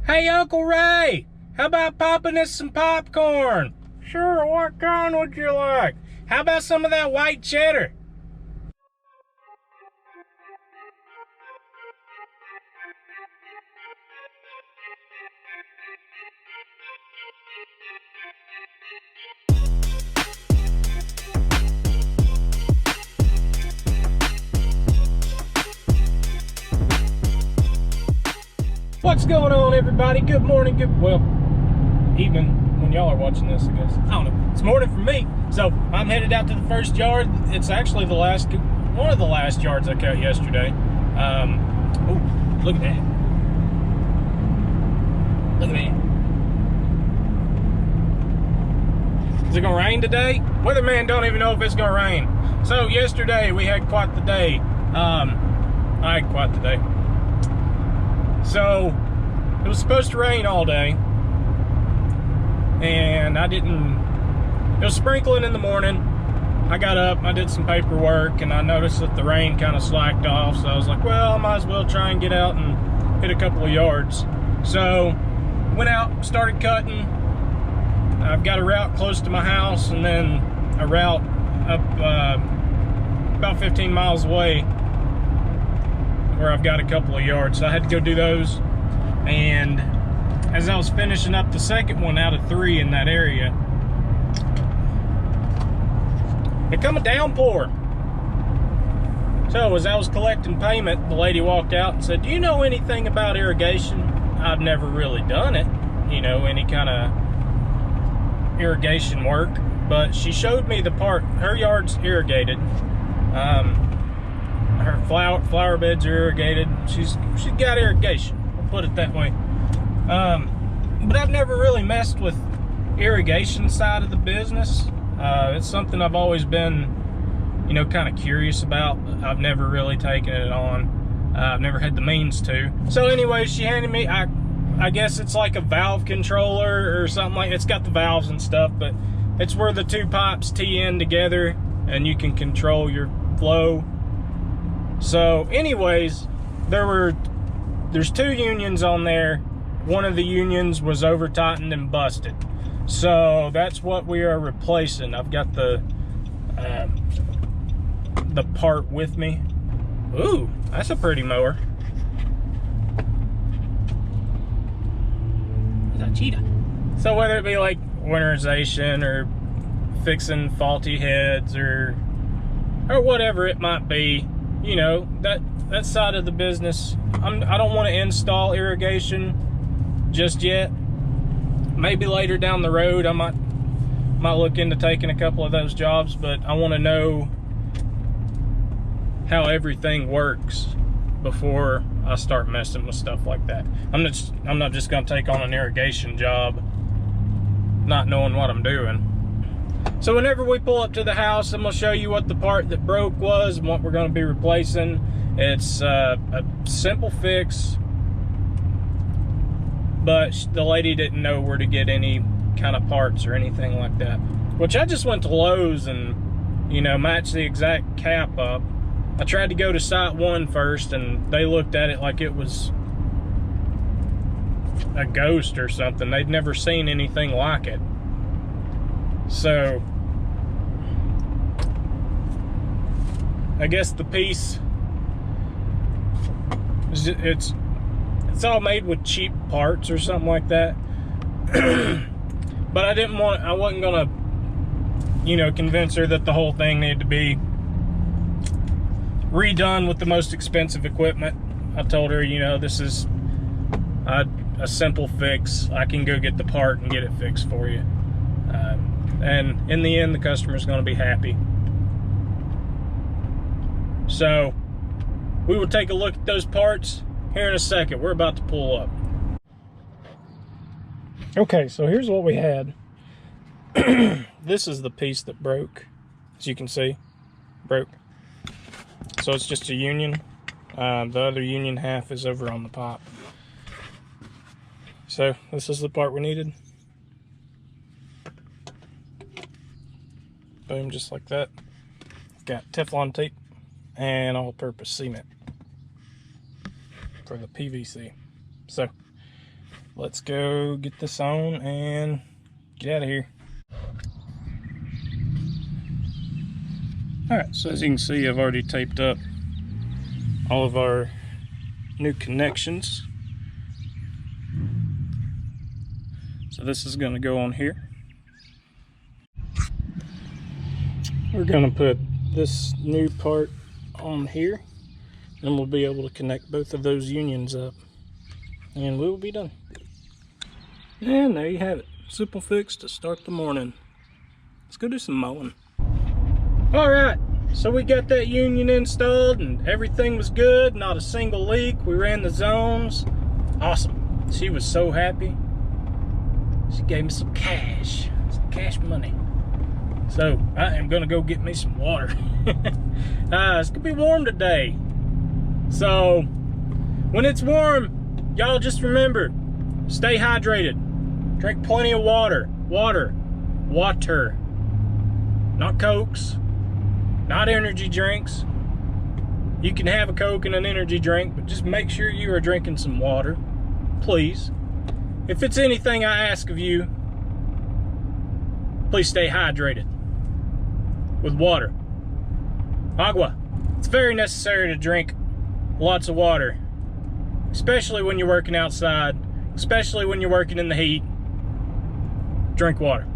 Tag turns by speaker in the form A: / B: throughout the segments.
A: Hey, Uncle Ray, how about popping us some popcorn? Sure, what kind would you like? How about some of that white cheddar? What's going on, everybody? Good morning, well, evening when y'all are watching this, I guess. I don't know. It's morning for me. So I'm headed out to the first yard. It's actually one of the last yards I cut yesterday. Oh, look at that. Look at that. Is it gonna rain today? Weatherman don't even know if it's gonna rain. So yesterday we had quite the day. I had quite the day. So it was supposed to rain all day, and it was sprinkling in the morning. I got up, I did some paperwork, and I noticed that the rain kind of slacked off, so I was like, well, I might as well try and get out and hit a couple of yards. So went out, started cutting. I've got a route close to my house, and then a route up about 15 miles away where I've got a couple of yards, so I had to go do those. And as I was finishing up the second one out of 3 in that area, it come a downpour. So as I was collecting payment, the lady walked out and said, do you know anything about irrigation? I've never really done it, any kind of irrigation work, but she showed me the part. Her yard's irrigated. Her flower beds are irrigated. She's got irrigation, we'll put it that way. But I've never really messed with irrigation side of the business. It's something I've always been, kind of curious about. I've never really taken it on. I've never had the means to. So anyway, she handed me, I guess it's like a valve controller or something like. It's got the valves and stuff, but it's where the 2 pipes tee in together and you can control your flow. So anyways, there's 2 unions on there. One of the unions was over tightened and busted. So that's what we are replacing. I've got the part with me. Ooh, that's a pretty mower. It's a cheetah. So whether it be like winterization or fixing faulty heads or whatever it might be, that side of the business, I don't want to install irrigation just yet. Maybe later down the road I might look into taking a couple of those jobs, but I want to know how everything works before I start messing with stuff like that. I'm not just going to take on an irrigation job not knowing what I'm doing. So whenever we pull up to the house, I'm going to show you what the part that broke was and what we're going to be replacing. It's a simple fix, but the lady didn't know where to get any kind of parts or anything like that. Which I just went to Lowe's and, matched the exact cap up. I tried to go to Site 1 first, and they looked at it like it was a ghost or something. They'd never seen anything like it. So I guess the piece, it's all made with cheap parts or something like that. But I wasn't gonna, convince her that the whole thing needed to be redone with the most expensive equipment. I told her, this is a simple fix. I can go get the part and get it fixed for you. And in the end, the customer's gonna be happy. So we will take a look at those parts here in a second. We're about to pull up. Okay, so here's what we had. This is the piece that broke. As you can see, broke. So it's just a union. The other union half is over on the pipe. So this is the part we needed. Boom, just like that. Got Teflon tape and all-purpose cement for the PVC. So let's go get this on and get out of here. Alright, so as you can see, I've already taped up all of our new connections. So this is going to go on here. We're going to put this new part on here, and we'll be able to connect both of those unions up, and we will be done. And there you have it. Simple fix to start the morning. Let's go do some mowing. Alright, so we got that union installed and everything was good, not a single leak. We ran the zones. Awesome. She was so happy. She gave me some cash money. So I am gonna go get me some water. It's gonna be warm today. So when it's warm, y'all just remember, stay hydrated. Drink plenty of water. Water. Not Cokes. Not energy drinks. You can have a Coke and an energy drink, but just make sure you are drinking some water, please. If it's anything I ask of you, please stay hydrated with water. Agua. It's very necessary to drink lots of water, especially when you're working outside, especially when you're working in the heat. Drink water.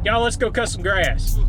A: Y'all, let's go cut some grass.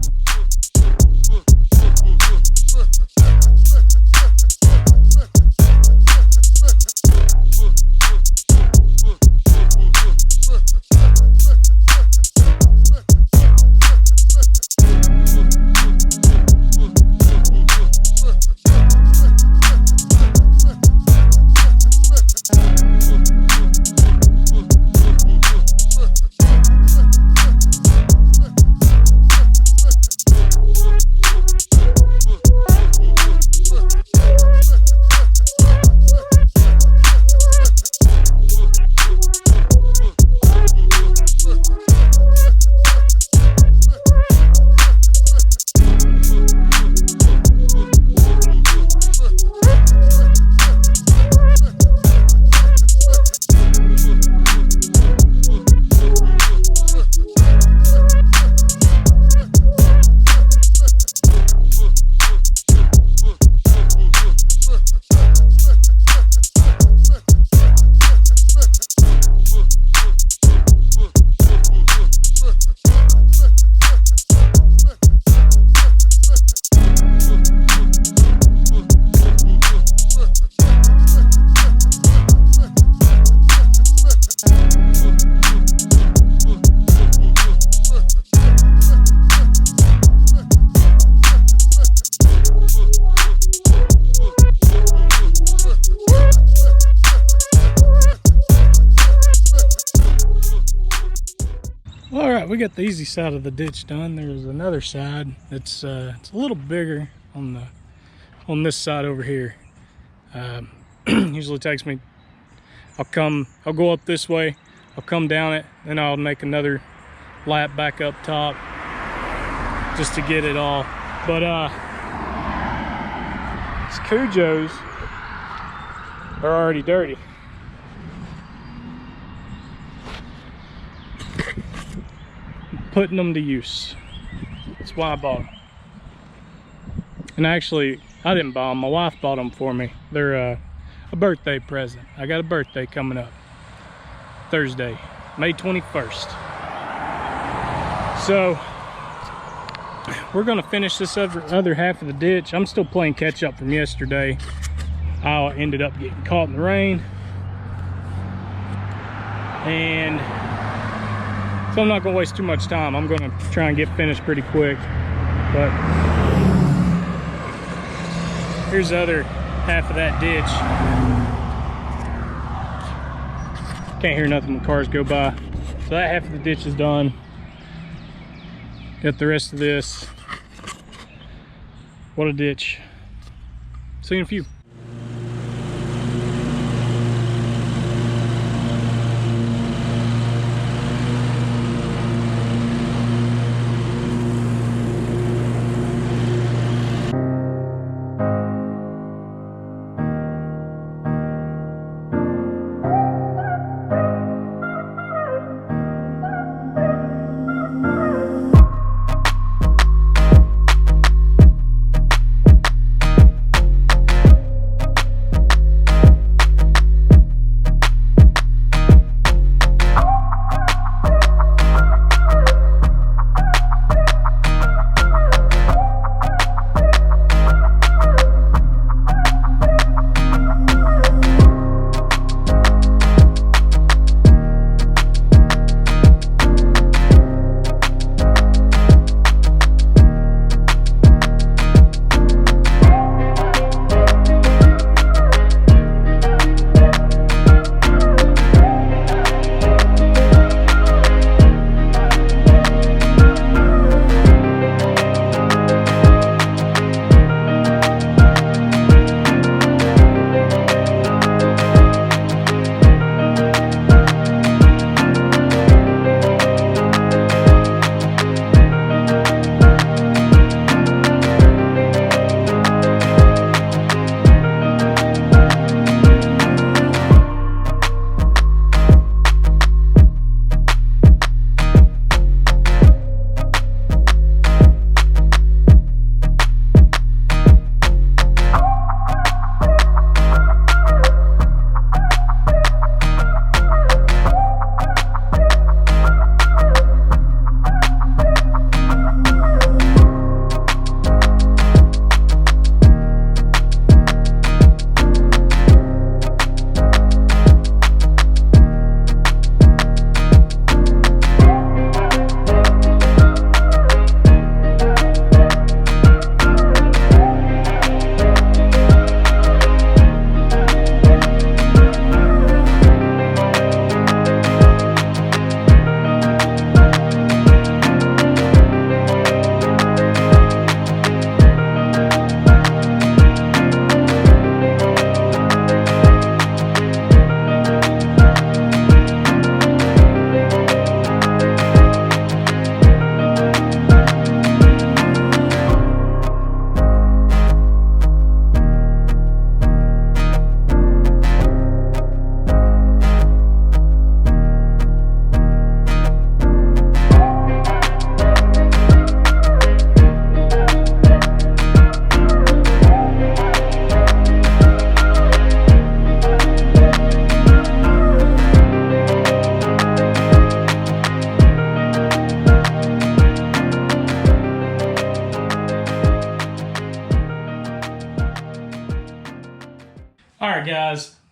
A: Alright, we got the easy side of the ditch done. There's another side that's it's a little bigger on this side over here. Usually takes me, I'll go up this way, I'll come down it, then I'll make another lap back up top just to get it all. But these Cujos are already dirty. Putting them to use. That's why I bought them. And actually, I didn't buy them. My wife bought them for me. They're a birthday present. I got a birthday coming up Thursday, May 21st. So we're gonna finish this other half of the ditch. I'm still playing catch up from yesterday. I ended up getting caught in the rain, and so I'm not gonna waste too much time. I'm gonna try and get finished pretty quick. But here's the other half of that ditch. Can't hear nothing when cars go by. So that half of the ditch is done. Got the rest of this. What a ditch. See you in a few.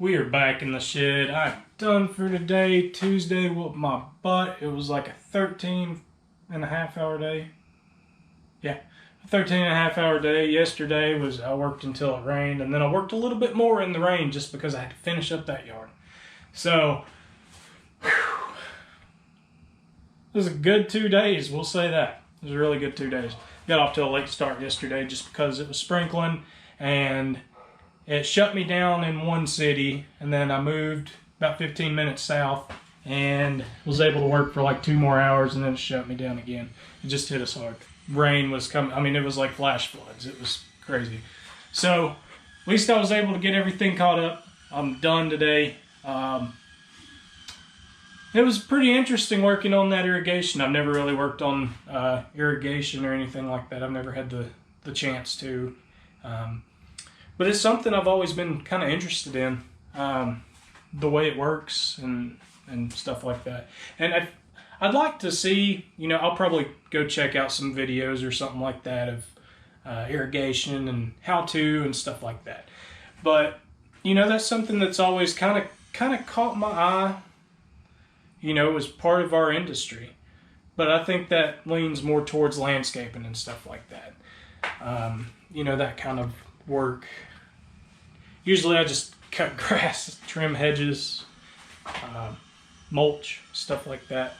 A: We are back in the shed. I'm done for today. Tuesday whooped my butt. It was like a 13.5 hour day. Yeah, a 13.5 hour day. Yesterday was, I worked until it rained, and then I worked a little bit more in the rain just because I had to finish up that yard. So, whew, it was a good 2 days, we'll say that. It was a really good 2 days. Got off to a late start yesterday just because it was sprinkling, and it shut me down in one city, and then I moved about 15 minutes south and was able to work for like 2 more hours, and then it shut me down again. It just hit us hard. Rain was coming. I mean, it was like flash floods. It was crazy. So at least I was able to get everything caught up. I'm done today. It was pretty interesting working on that irrigation. I've never really worked on irrigation or anything like that. I've never had the chance to. But it's something I've always been kind of interested in, the way it works and stuff like that. And I'd like to see, you know, I'll probably go check out some videos or something like that of irrigation and how to and stuff like that. But, you know, that's something that's always kind of caught my eye. You know, it was part of our industry. But I think that leans more towards landscaping and stuff like that. You know, that kind of work. Usually I just cut grass, trim hedges, mulch, stuff like that.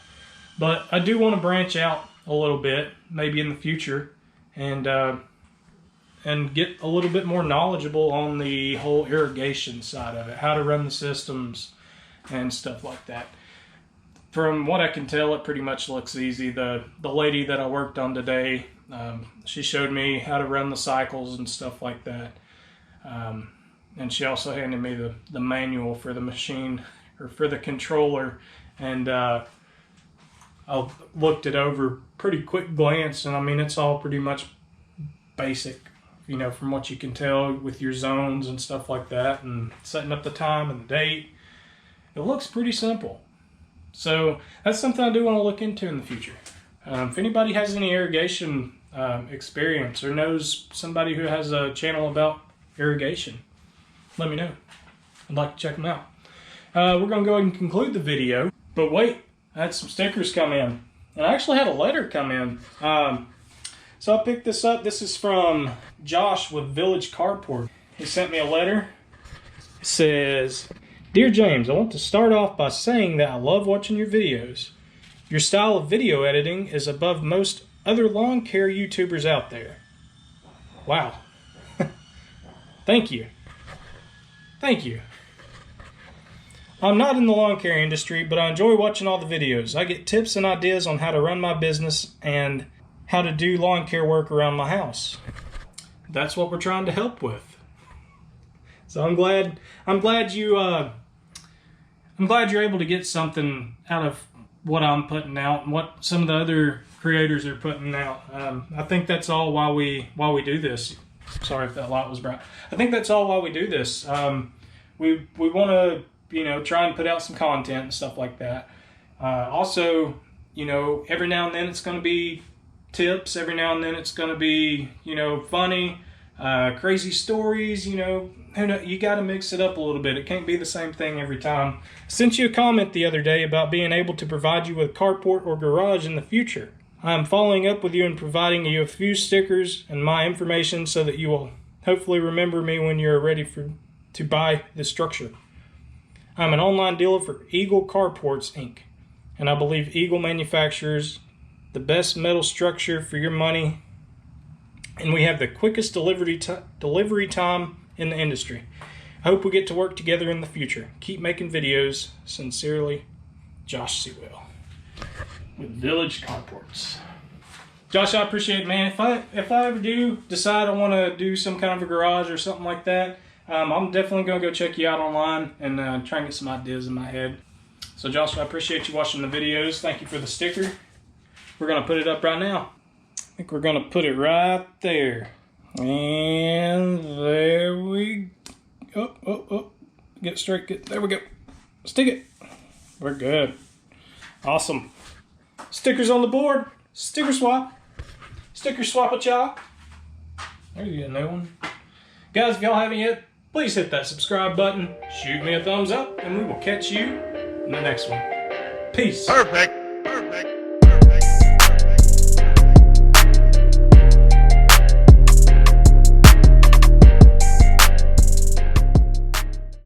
A: But I do want to branch out a little bit, maybe in the future, and get a little bit more knowledgeable on the whole irrigation side of it, how to run the systems and stuff like that. From what I can tell, it pretty much looks easy. The lady that I worked on today, she showed me how to run the cycles and stuff like that. And she also handed me the manual for the machine, or for the controller, and I looked it over pretty quick glance, and I mean, it's all pretty much basic, you know, from what you can tell with your zones and stuff like that, and setting up the time and the date. It looks pretty simple. So that's something I do want to look into in the future. If anybody has any irrigation experience or knows somebody who has a channel about irrigation, let me know. I'd like to check them out. We're going to go ahead and conclude the video. But wait, I had some stickers come in. And I actually had a letter come in. So I picked this up. This is from Josh with Village Carport. He sent me a letter. It says, "Dear James, I want to start off by saying that I love watching your videos. Your style of video editing is above most other lawn care YouTubers out there." Wow. Thank you. Thank you. I'm not in the lawn care industry, but I enjoy watching all the videos. I get tips and ideas on how to run my business and how to do lawn care work around my house. That's what we're trying to help with. So I'm glad you're able to get something out of what I'm putting out and what some of the other creators are putting out. I think that's all why we do this. Sorry if that light was bright. I think that's all why we do this. We want to, you know, try and put out some content and stuff like that. Also, you know, every now and then it's going to be tips. Every now and then it's going to be, you know, funny, crazy stories. You know, you got to mix it up a little bit. It can't be the same thing every time. I sent you a comment the other day about being able to provide you with carport or garage in the future. I'm following up with you and providing you a few stickers and my information so that you will hopefully remember me when you're ready to buy this structure. I'm an online dealer for Eagle Carports, Inc., and I believe Eagle manufactures the best metal structure for your money, and we have the quickest delivery time in the industry. I hope we get to work together in the future. Keep making videos. Sincerely, Josh Sewell with Village Carports. Josh, I appreciate it, man. If I ever do decide I want to do some kind of a garage or something like that, I'm definitely going to go check you out online and try and get some ideas in my head. So Josh, I appreciate you watching the videos. Thank you for the sticker. We're going to put it up right now. I think we're going to put it right there. And there we go. Oh. Get it straight. There we go. Stick it. We're good. Awesome. Stickers on the board. Sticker swap. Sticker swap it, y'all. There's a new one. Guys, if y'all haven't yet, please hit that subscribe button, shoot me a thumbs up, and we will catch you in the next one. Peace.
B: Perfect.